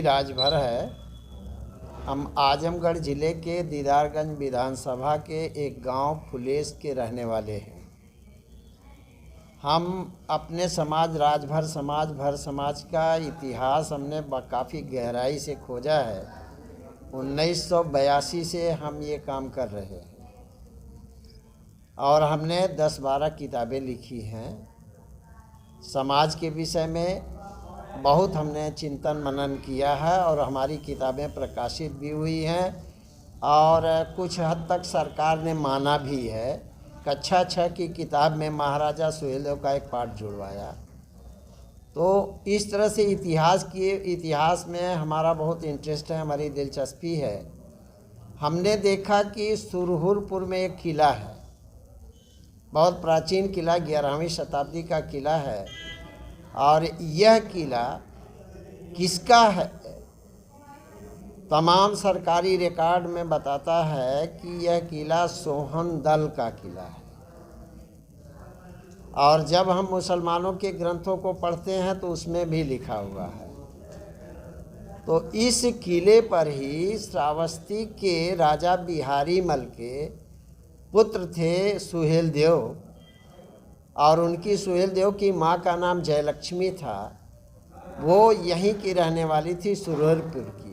राजभर है। हम आजमगढ़ ज़िले के दीदारगंज विधानसभा के एक गांव फुलेस के रहने वाले हैं। हम अपने समाज राजभर समाज भर समाज का इतिहास हमने काफ़ी गहराई से खोजा है। 1982 से हम ये काम कर रहे हैं और हमने 10-12 किताबें लिखी हैं। समाज के विषय में बहुत हमने चिंतन मनन किया है और हमारी किताबें प्रकाशित भी हुई हैं और कुछ हद तक सरकार ने माना भी है। कक्षा 6 की किताब में महाराजा सुहेलदेव का एक पाठ जुड़वाया। तो इस तरह से इतिहास में हमारा बहुत इंटरेस्ट है, हमारी दिलचस्पी है। हमने देखा कि सुरहुरपुर में एक किला है, बहुत प्राचीन किला, 11वीं शताब्दी का किला है। और यह किला किसका है? तमाम सरकारी रिकॉर्ड में बताता है कि यह किला सोहन दल का किला है। और जब हम मुसलमानों के ग्रंथों को पढ़ते हैं तो उसमें भी लिखा हुआ है। तो इस किले पर ही श्रावस्ती के राजा बिहारी मल के पुत्र थे सुहेलदेव, और उनकी सुहेलदेव की माँ का नाम जयलक्ष्मी था। वो यहीं की रहने वाली थी, सुरहुरपुर की।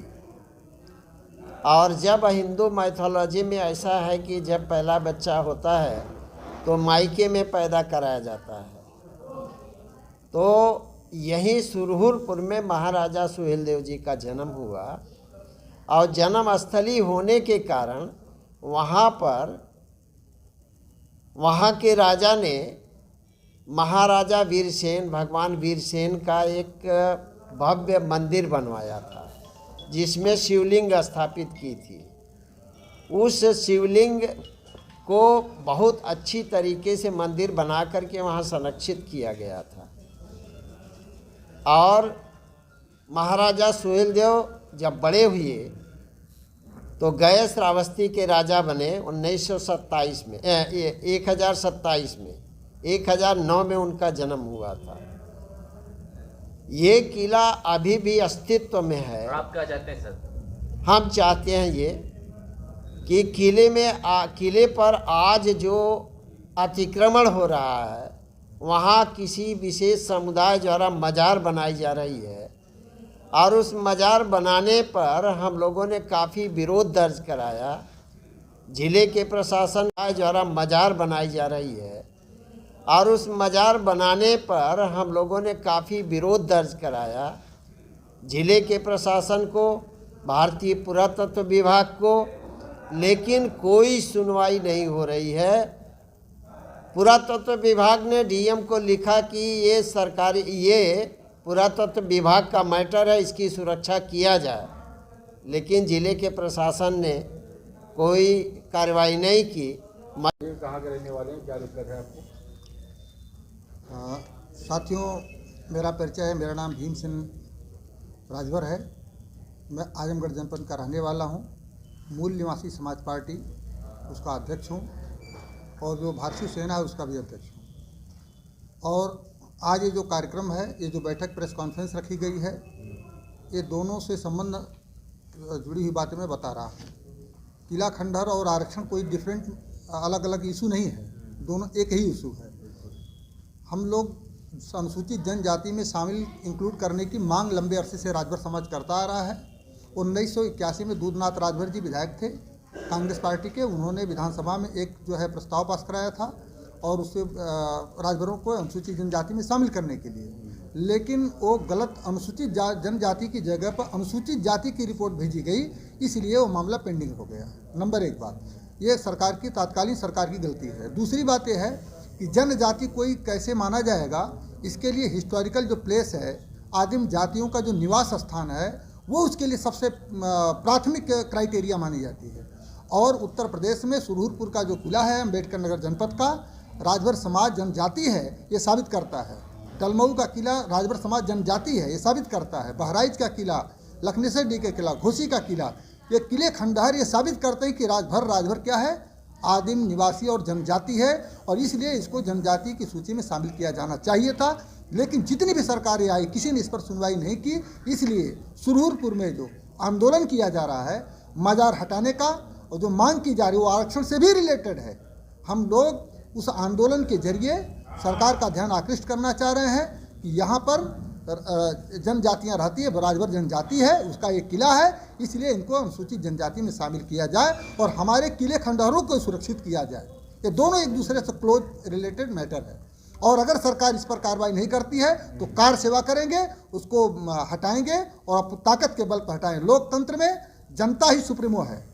और जब हिंदू माइथोलॉजी में ऐसा है कि जब पहला बच्चा होता है तो मायके में पैदा कराया जाता है। तो यहीं सुरहुरपुर में महाराजा सुहेलदेव जी का जन्म हुआ और जन्म स्थली होने के कारण वहाँ के राजा ने महाराजा वीरसेन, भगवान वीरसेन का एक भव्य मंदिर बनवाया था जिसमें शिवलिंग स्थापित की थी। उस शिवलिंग को बहुत अच्छी तरीके से मंदिर बना करके वहाँ संरक्षित किया गया था। और महाराजा सुहेलदेव जब बड़े हुए तो गए श्रावस्ती के राजा बने 1927 में 1027 में 1009 में उनका जन्म हुआ था। ये किला अभी भी अस्तित्व में है। आप क्या चाहते हैं सर? हम चाहते हैं ये कि किले पर आज जो अतिक्रमण हो रहा है, वहाँ किसी विशेष समुदाय द्वारा मजार बनाई जा रही है और उस मजार बनाने पर हम लोगों ने काफ़ी विरोध दर्ज कराया। जिले के प्रशासन द्वारा मजार बनाई जा रही है और उस मजार बनाने पर हम लोगों ने काफ़ी विरोध दर्ज कराया जिले के प्रशासन को, भारतीय पुरातत्व विभाग को, लेकिन कोई सुनवाई नहीं हो रही है। पुरातत्व विभाग ने डीएम को लिखा कि ये पुरातत्व विभाग का मैटर है, इसकी सुरक्षा किया जाए, लेकिन जिले के प्रशासन ने कोई कार्रवाई नहीं की। कहाँ के रहने वाले हैं, क्या दिक्कत है आपको? साथियों, मेरा परिचय है, मेरा नाम भीम सिंह राजभर है। मैं आजमगढ़ जनपद का रहने वाला हूँ। मूल निवासी समाज पार्टी उसका अध्यक्ष हूँ और जो भारतीय सेना है उसका भी अध्यक्ष हूँ। और आज ये जो कार्यक्रम है, ये जो बैठक प्रेस कॉन्फ्रेंस रखी गई है, ये दोनों से संबंध जुड़ी हुई बातें मैं बता रहा हूँ। किला खंडहर और आरक्षण कोई डिफरेंट अलग अलग इशू नहीं है, दोनों एक ही इशू है। हम लोग अनुसूचित जनजाति में शामिल इंक्लूड करने की मांग लंबे अरसे से राजभर समाज करता आ रहा है। 1981 में दूधनाथ राजभर जी विधायक थे कांग्रेस पार्टी के। उन्होंने विधानसभा में एक जो है प्रस्ताव पास कराया था और उससे राजभरों को अनुसूचित जनजाति में शामिल करने के लिए, लेकिन वो गलत अनुसूचित जनजाति की जगह पर अनुसूचित जाति की रिपोर्ट भेजी गई, इसलिए वो मामला पेंडिंग हो गया। नंबर एक बात, ये सरकार की तत्कालीन सरकार की गलती है। दूसरी बात यह है कि जनजाति कोई कैसे माना जाएगा, इसके लिए हिस्टोरिकल जो प्लेस है, आदिम जातियों का जो निवास स्थान है, वो उसके लिए सबसे प्राथमिक क्राइटेरिया मानी जाती है। और उत्तर प्रदेश में सुरहुरपुर का जो किला है अम्बेडकर नगर जनपद का, राजभर समाज जनजाति है, ये साबित करता है। टलमऊ का किला राजभर समाज जनजाति है, ये साबित करता है। बहराइच का किला, लखनेसर डी का किला, घोसी का किला, ये किले खंडहर ये साबित करते हैं कि राजभर क्या है, आदिम निवासी और जनजाति है। और इसलिए इसको जनजाति की सूची में शामिल किया जाना चाहिए था। लेकिन जितनी भी सरकारें आई किसी ने इस पर सुनवाई नहीं की। इसलिए सुरहुरपुर में जो आंदोलन किया जा रहा है मजार हटाने का, और जो मांग की जा रही है वो आरक्षण से भी रिलेटेड है। हम लोग उस आंदोलन के जरिए सरकार का ध्यान आकृष्ट करना चाह रहे हैं कि यहाँ पर जनजातियाँ रहती है, राजभर जनजाति है, उसका एक किला है, इसलिए इनको अनुसूचित जनजाति में शामिल किया जाए और हमारे किले खंडहरों को सुरक्षित किया जाए। ये दोनों एक दूसरे से क्लोज रिलेटेड मैटर है, और अगर सरकार इस पर कार्रवाई नहीं करती है तो कार सेवा करेंगे, उसको हटाएंगे और ताकत के बल पर हटाएंगे। लोकतंत्र में जनता ही सुप्रीमो है,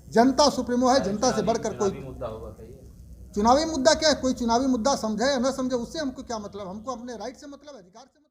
जनता सुप्रीमो है, जनता से बढ़कर कोई मुद्दा होगा क्या ये? चुनावी मुद्दा क्या है? कोई चुनावी मुद्दा समझे या न समझे उससे हमको क्या मतलब, हमको अपने राइट से मतलब, अधिकार से मतलब।